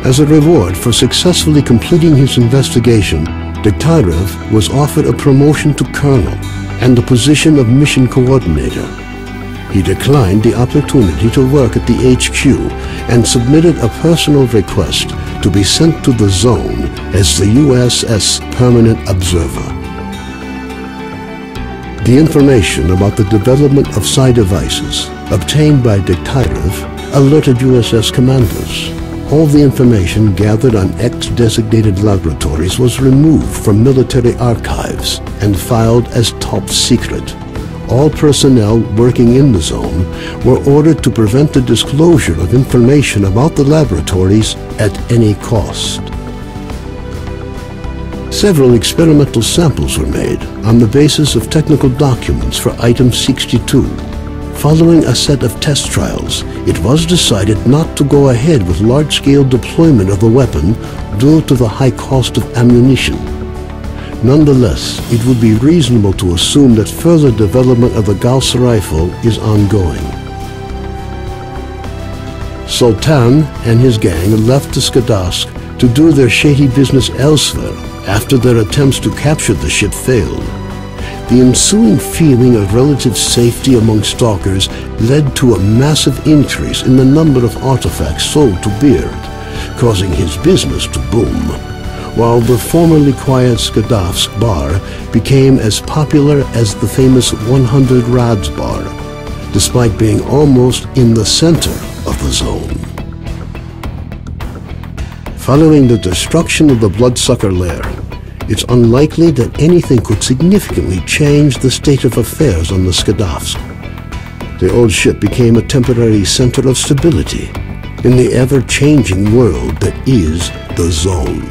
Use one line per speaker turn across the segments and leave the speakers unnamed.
As a reward for successfully completing his investigation, Degtyarev was offered a promotion to colonel and the position of mission coordinator. He declined the opportunity to work at the HQ and submitted a personal request to be sent to the zone as the USS Permanent Observer. The information about the development of psi devices obtained by Degtyarev alerted USS commanders. All the information gathered on X-designated laboratories was removed from military archives and filed as top secret. All personnel working in the zone were ordered to prevent the disclosure of information about the laboratories at any cost. Several experimental samples were made on the basis of technical documents for Item 62. Following a set of test trials, it was decided not to go ahead with large-scale deployment of the weapon due to the high cost of ammunition. Nonetheless, it would be reasonable to assume that further development of the Gauss rifle is ongoing. Sultan and his gang left the Skadovsk to do their shady business elsewhere after their attempts to capture the ship failed. The ensuing feeling of relative safety among stalkers led to a massive increase in the number of artifacts sold to Beard, causing his business to boom, while the formerly quiet Skadovsk bar became as popular as the famous 100 Rods bar, despite being almost in the center of the zone. Following the destruction of the Bloodsucker lair, it's unlikely that anything could significantly change the state of affairs on the Skadovsk. The old ship became a temporary center of stability in the ever-changing world that is the zone.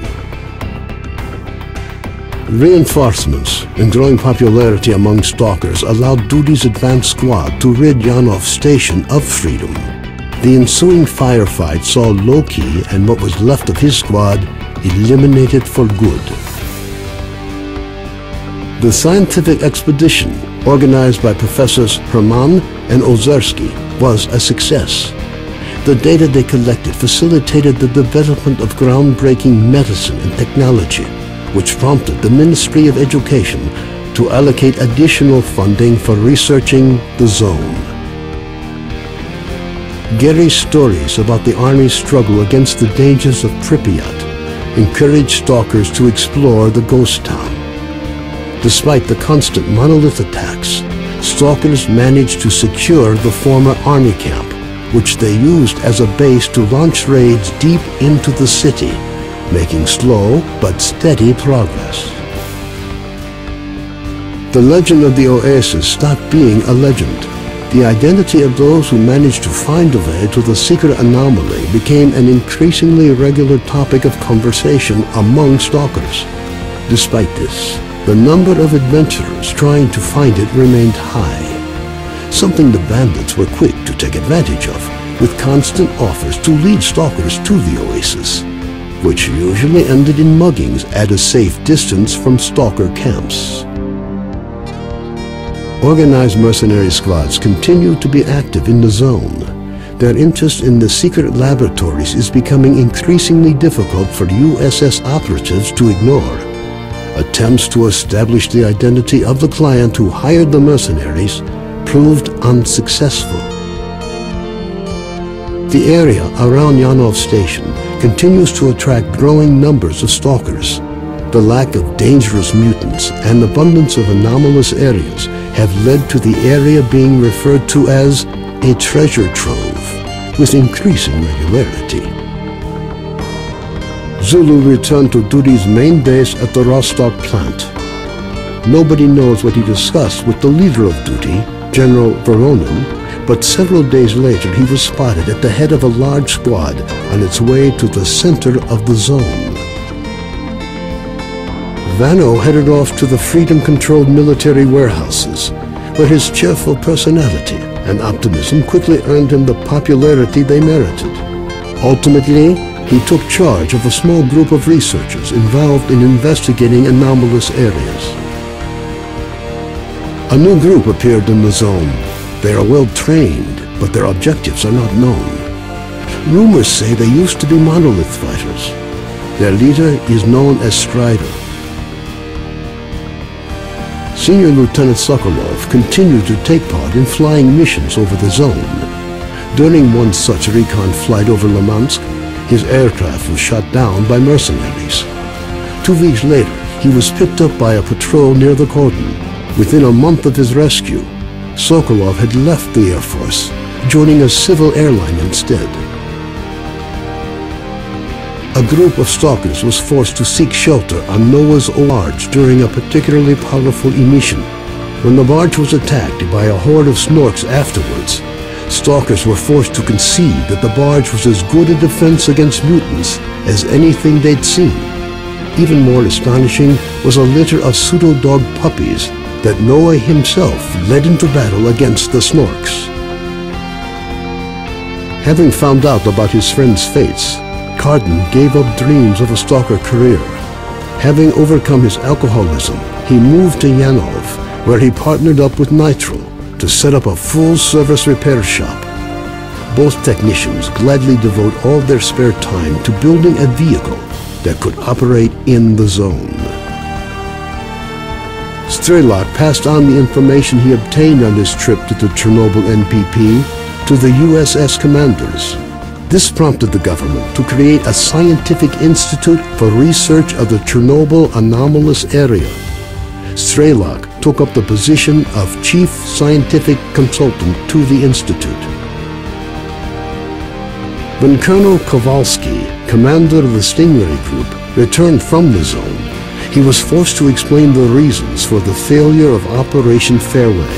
Reinforcements and growing popularity among stalkers allowed Duty's advanced squad to rid Yanov Station of freedom. The ensuing firefight saw Loki and what was left of his squad eliminated for good. The scientific expedition, organized by Professors Herman and Ozersky, was a success. The data they collected facilitated the development of groundbreaking medicine and technology, which prompted the Ministry of Education to allocate additional funding for researching the zone. Gary's stories about the Army's struggle against the dangers of Pripyat encouraged stalkers to explore the ghost town. Despite the constant monolith attacks, stalkers managed to secure the former army camp, which they used as a base to launch raids deep into the city, making slow but steady progress. The legend of the Oasis stopped being a legend. The identity of those who managed to find a way to the secret anomaly became an increasingly regular topic of conversation among stalkers. Despite this, the number of adventurers trying to find it remained high, something the bandits were quick to take advantage of, with constant offers to lead stalkers to the Oasis, which usually ended in muggings at a safe distance from stalker camps. Organized mercenary squads continue to be active in the zone. Their interest in the secret laboratories is becoming increasingly difficult for USS operatives to ignore. Attempts to establish the identity of the client who hired the mercenaries proved unsuccessful. The area around Yanov Station continues to attract growing numbers of stalkers. The lack of dangerous mutants and abundance of anomalous areas have led to the area being referred to as a treasure trove, with increasing regularity. Zulu returned to Duty's main base at the Rostock plant. Nobody knows what he discussed with the leader of Duty, General Voronin, but several days later he was spotted at the head of a large squad on its way to the center of the zone. Vano headed off to the freedom-controlled military warehouses, where his cheerful personality and optimism quickly earned him the popularity they merited. Ultimately, he took charge of a small group of researchers involved in investigating anomalous areas. A new group appeared in the zone. They are well trained, but their objectives are not known. Rumors say they used to be monolith fighters, Their leader is known as Strider. Senior Lieutenant Sokolov continued to take part in flying missions over the zone. During one such recon flight over Limansk, his aircraft was shot down by mercenaries. 2 weeks later, he was picked up by a patrol near the cordon. Within a month of his rescue, Sokolov had left the Air Force, joining a civil airline instead. A group of stalkers was forced to seek shelter on Noah's barge during a particularly powerful emission. When the barge was attacked by a horde of snorks afterwards, stalkers were forced to concede that the barge was as good a defense against mutants as anything they'd seen. Even more astonishing was a litter of pseudo-dog puppies that Noah himself led into battle against the snorks. Having found out about his friend's fates, Cardin gave up dreams of a stalker career. Having overcome his alcoholism, he moved to Yanov, where he partnered up with Nitro to set up a full-service repair shop. Both technicians gladly devote all their spare time to building a vehicle that could operate in the zone. Strelok passed on the information he obtained on his trip to the Chernobyl NPP to the USS commanders. This prompted the government to create a scientific institute for research of the Chernobyl anomalous area. Strelok took up the position of chief scientific consultant to the institute. When Colonel Kowalski, commander of the Stingray Group, returned from the zone, he was forced to explain the reasons for the failure of Operation Fairway.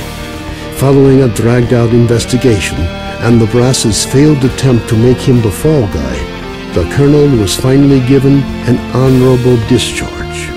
Following a dragged-out investigation and the brass's failed attempt to make him the fall guy, the colonel was finally given an honorable discharge.